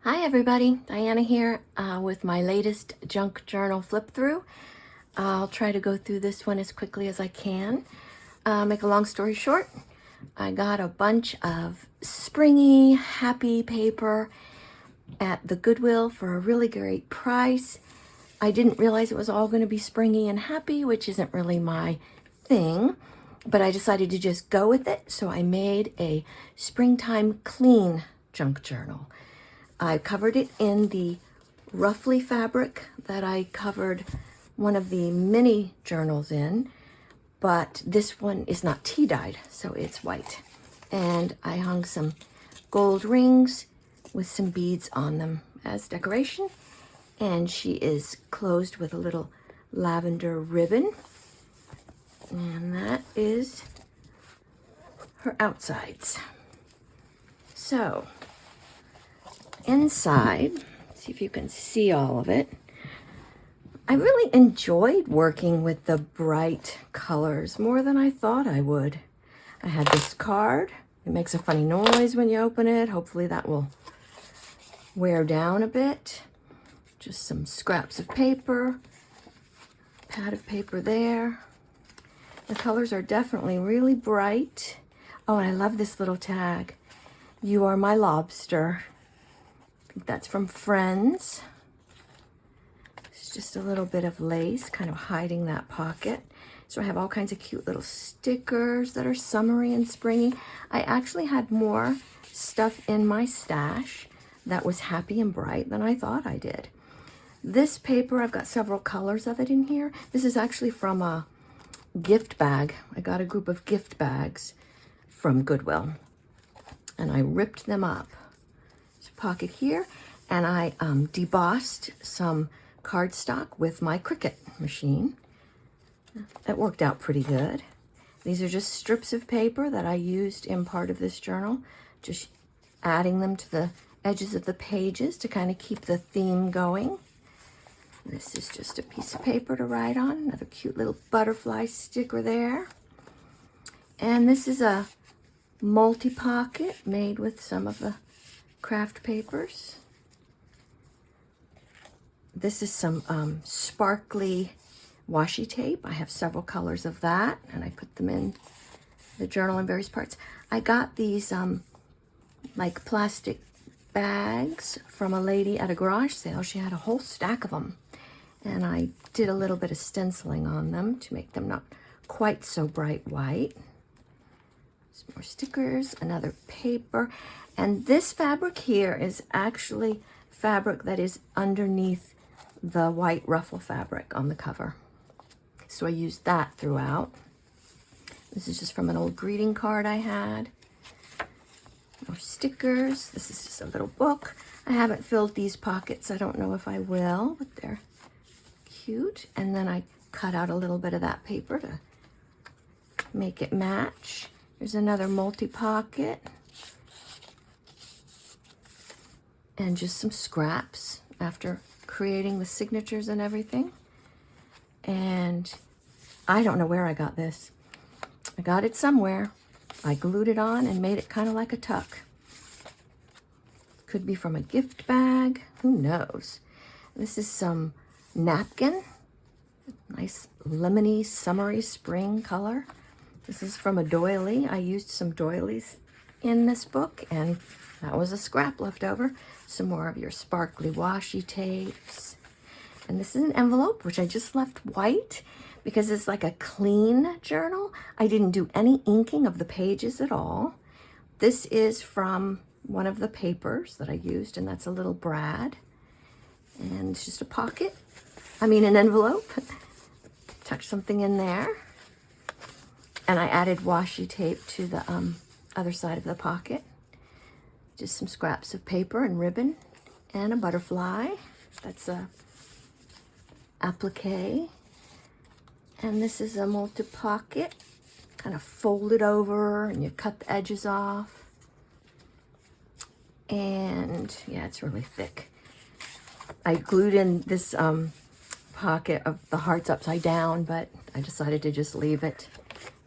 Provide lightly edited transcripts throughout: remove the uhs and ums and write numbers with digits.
Hi everybody, Diana here with my latest junk journal flip through. I'll try to go through this one as quickly as I can. Make a long story short, I got a bunch of springy, happy paper at the Goodwill for a really great price. I didn't realize it was all going to be springy and happy, which isn't really my thing, but I decided to just go with it. So I made a springtime clean junk journal. I covered it in the Ruffly fabric that I covered one of the mini journals in, but this one is not tea dyed, so it's white. And I hung some gold rings with some beads on them as decoration. And she is closed with a little lavender ribbon. And that is her outsides. So, inside, see if you can see all of it. I really enjoyed working with the bright colors more than I thought I would. I had this card. It makes a funny noise when you open it. Hopefully that will wear down a bit. Just some scraps of paper, pad of paper there. The colors are definitely really bright. Oh, and I love this little tag. You are my lobster. I think that's from Friends. It's just a little bit of lace kind of hiding that pocket. So I have all kinds of cute little stickers that are summery and springy. I actually had more stuff in my stash that was happy and bright than I thought I did. This paper, I've got several colors of it in here. This is actually from a gift bag. I got a group of gift bags from Goodwill and I ripped them up. There's a pocket here, and I debossed some cardstock with my Cricut machine. That worked out pretty good. These are just strips of paper that I used in part of this journal, just adding them to the edges of the pages to kind of keep the theme going. This is just a piece of paper to write on, another cute little butterfly sticker there. And this is a multi-pocket made with some of the craft papers. This is some sparkly washi tape. I have several colors of that, and I put them in the journal in various parts. I got these like plastic bags from a lady at a garage sale. She had a whole stack of them, and I did a little bit of stenciling on them to make them not quite so bright white. Some more stickers, another paper, and this fabric here is actually fabric that is underneath the white ruffle fabric on the cover. So I used that throughout. This is just from an old greeting card I had. More stickers. This is just a little book. I haven't filled these pockets. I don't know if I will, but they're cute. And then I cut out a little bit of that paper to make it match. There's another multi-pocket. And just some scraps after creating the signatures and everything. And I don't know where I got this. I got it somewhere. I glued it on and made it kind of like a tuck. Could be from a gift bag. Who knows? This is some napkin. Nice lemony, summery spring color. This is from a doily. I used some doilies in this book, and that was a scrap left over. Some more of your sparkly washi tapes. And this is an envelope, which I just left white because it's like a clean journal. I didn't do any inking of the pages at all. This is from one of the papers that I used, and that's a little brad. And it's just a pocket. An envelope. Tuck something in there. And I added washi tape to the other side of the pocket. Just some scraps of paper and ribbon and a butterfly. That's a applique. And this is a multi-pocket, kind of folded over, and you cut the edges off. And yeah, it's really thick. I glued in this pocket of the hearts upside down, but I decided to just leave it.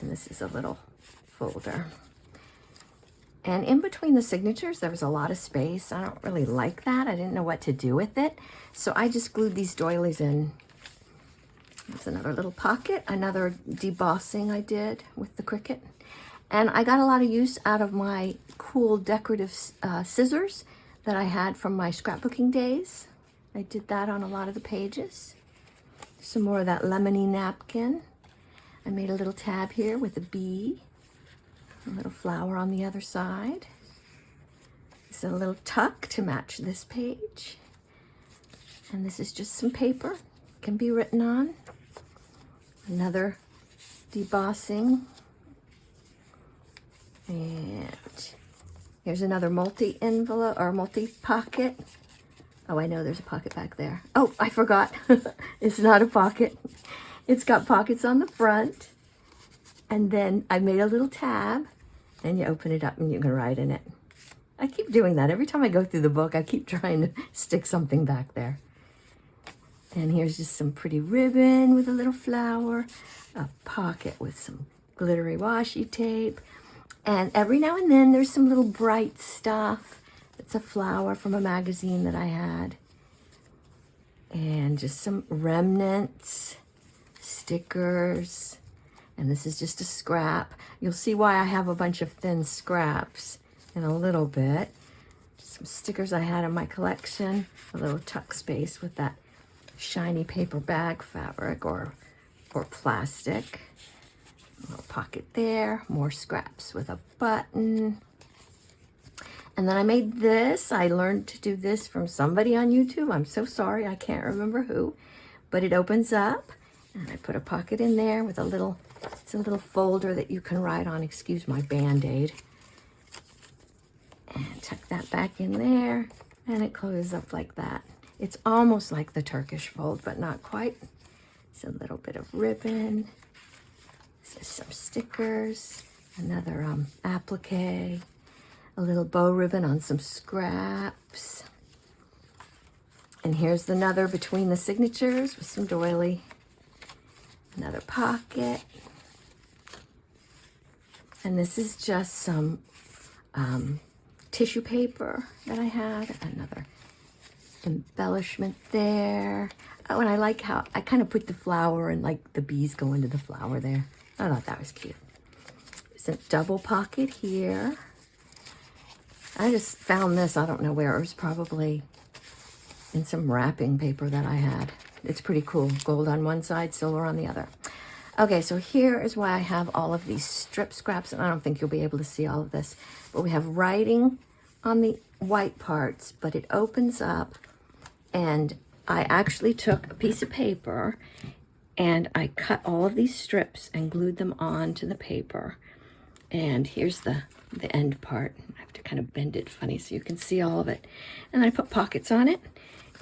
And this is a little folder. And in between the signatures, there was a lot of space. I don't really like that. I didn't know what to do with it. So I just glued these doilies in. There's another little pocket, another debossing I did with the Cricut. And I got a lot of use out of my cool decorative scissors that I had from my scrapbooking days. I did that on a lot of the pages. Some more of that lemony napkin. I made a little tab here with a bee, a little flower on the other side. It's a little tuck to match this page. And this is just some paper, can be written on. Another debossing. And here's another multi-envelope or multi-pocket. Oh, I know there's a pocket back there. Oh, I forgot. It's not a pocket. It's got pockets on the front. And then I made a little tab, and you open it up and you can write in it. I keep doing that. Every time I go through the book, I keep trying to stick something back there. And here's just some pretty ribbon with a little flower, a pocket with some glittery washi tape. And every now and then there's some little bright stuff. It's a flower from a magazine that I had. And just some remnants, stickers. And this is just a scrap. You'll see why I have a bunch of thin scraps in a little bit. Just some stickers I had in my collection. A little tuck space with that shiny paper bag fabric or plastic. A little pocket there. More scraps with a button. And then I made this. I learned to do this from somebody on YouTube. I'm so sorry, I can't remember who. But it opens up, and I put a pocket in there with a little, it's a little folder that you can write on. Excuse my Band-Aid. And tuck that back in there, and it closes up like that. It's almost like the Turkish fold, but not quite. It's a little bit of ribbon. This is some stickers, another applique. A little bow ribbon on some scraps. And here's another between the signatures with some doily. Another pocket. And this is just some tissue paper that I had. Another embellishment there. Oh, and I like how I kind of put the flower and like the bees go into the flower there. I thought that was cute. There's a double pocket here. I just found this, I don't know where, it was probably in some wrapping paper that I had. It's pretty cool, gold on one side, silver on the other. Okay, so here is why I have all of these strip scraps, and I don't think you'll be able to see all of this, but we have writing on the white parts, but it opens up, and I actually took a piece of paper, and I cut all of these strips and glued them onto the paper. And here's the end part. I have to kind of bend it funny so you can see all of it. And I put pockets on it.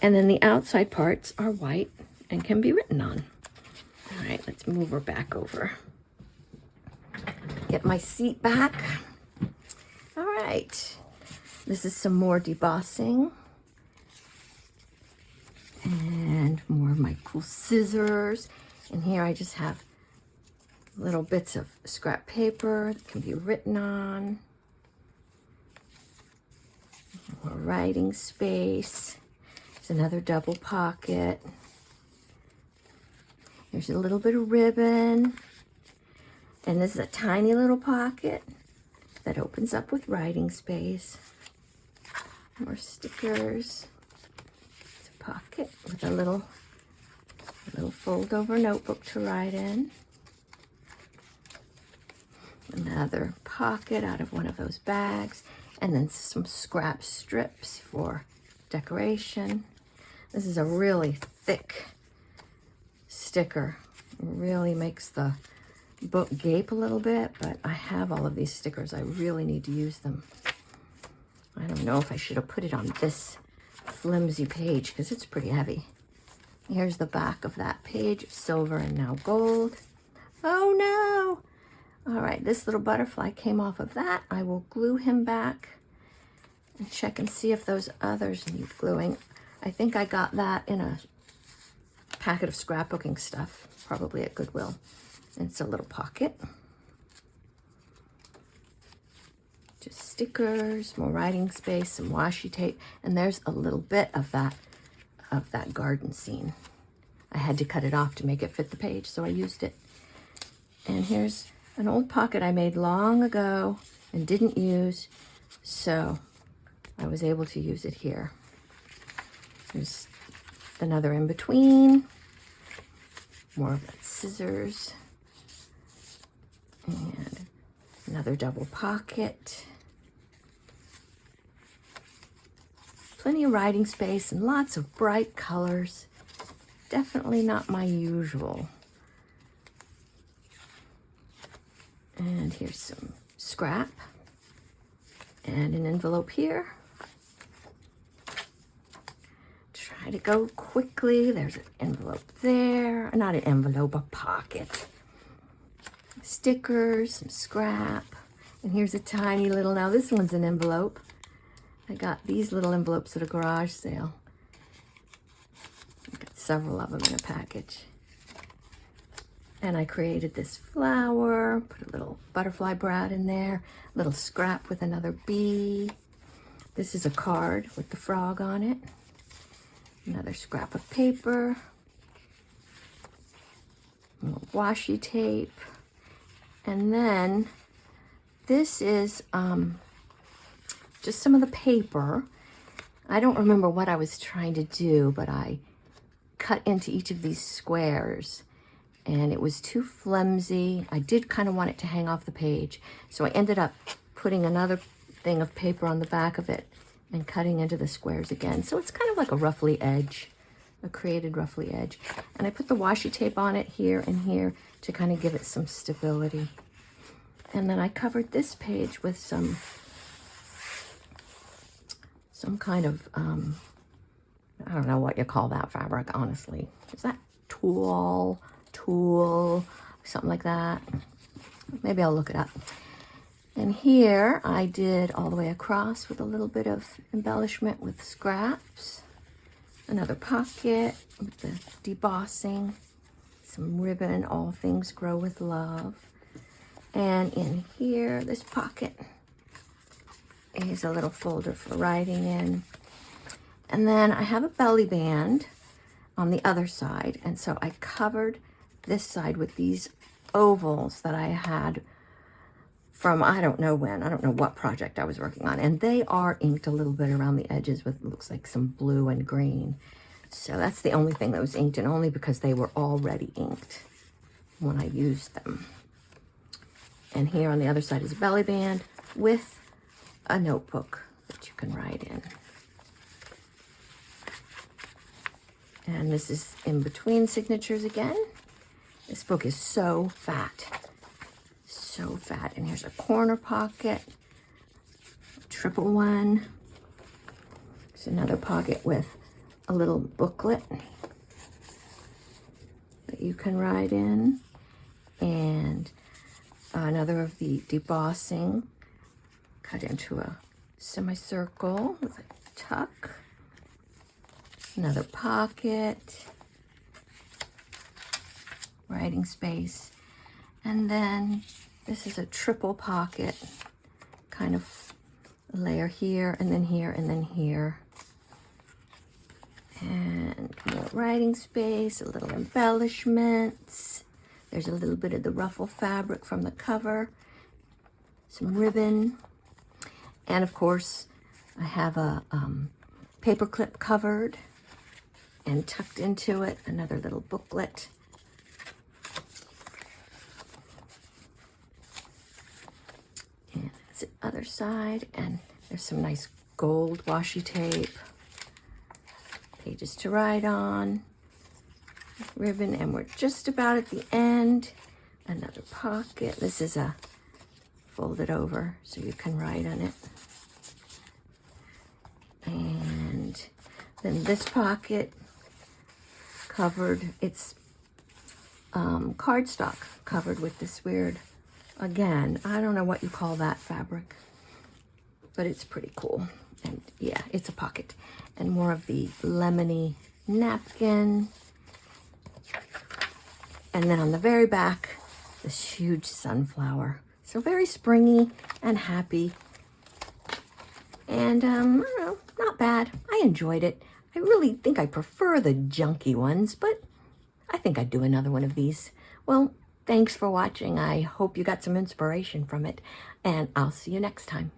And then the outside parts are white and can be written on. All right, let's move her back over. Get my seat back. All right. This is some more debossing. And more of my cool scissors. And here I just have little bits of scrap paper that can be written on. More writing space. There's another double pocket. There's a little bit of ribbon. And this is a tiny little pocket that opens up with writing space. More stickers. It's a pocket with a little fold over notebook to write in. Another pocket out of one of those bags, and then some scrap strips for decoration. This is a really thick sticker. It really makes the book gape a little bit, but I have all of these stickers. I really need to use them. I don't know if I should have put it on this flimsy page because it's pretty heavy. Here's the back of that page, silver and now gold. Oh no! All right, this little butterfly came off of that. I will glue him back and check and see if those others need gluing. I think I got that in a packet of scrapbooking stuff, probably at Goodwill. And it's a little pocket. Just stickers, more writing space, some washi tape, and there's a little bit of that garden scene. I had to cut it off to make it fit the page, so I used it. And here's an old pocket I made long ago and didn't use, so I was able to use it here. There's another in between, more of that scissors, and another double pocket. Plenty of writing space and lots of bright colors. Definitely not my usual. And here's some scrap and an envelope here. Try to go quickly. There's an envelope there. Not an envelope, a pocket. Stickers, some scrap. And here's a tiny little, now this one's an envelope. I got these little envelopes at a garage sale. I got several of them in a package. And I created this flower, put a little butterfly brad in there, a little scrap with another bee. This is a card with the frog on it. Another scrap of paper. More washi tape. And then this is just some of the paper. I don't remember what I was trying to do, but I cut into each of these squares and it was too flimsy. I did kind of want it to hang off the page, so I ended up putting another thing of paper on the back of it and cutting into the squares again. So it's kind of like a ruffly edge, a created ruffly edge. And I put the washi tape on it here and here to kind of give it some stability. And then I covered this page with some kind of, I don't know what you call that fabric, honestly. Is that tulle, something like that? Maybe I'll look it up. And here I did all the way across with a little bit of embellishment with scraps. Another pocket with the debossing, some ribbon, all things grow with love. And in here, this pocket is a little folder for writing in. And then I have a belly band on the other side. And so I covered this side with these ovals that I had from, I don't know when, I don't know what project I was working on. And they are inked a little bit around the edges with, looks like some blue and green. So that's the only thing that was inked, and only because they were already inked when I used them. And here on the other side is a belly band with a notebook that you can write in. And this is in between signatures again. This book is so fat. So fat. And here's a corner pocket, triple one. There's another pocket with a little booklet that you can write in. And another of the debossing cut into a semicircle with a tuck. Another pocket, writing space, and then this is a triple pocket, kind of a layer here, and then here, and then here. And more writing space, a little embellishments. There's a little bit of the ruffle fabric from the cover, some ribbon, and of course I have a paper clip covered and tucked into it, another little booklet. And that's the other side, and there's some nice gold washi tape, pages to write on, ribbon, and we're just about at the end. Another pocket. This is a folded over so you can write on it. And then this pocket covered, it's cardstock covered with this weird, again, I don't know what you call that fabric, but it's pretty cool. And yeah, it's a pocket. And more of the lemony napkin. And then on the very back, this huge sunflower. So very springy and happy. And, I don't know, not bad. I enjoyed it. I really think I prefer the junky ones, but I think I'd do another one of these. Well, thanks for watching. I hope you got some inspiration from it, and I'll see you next time.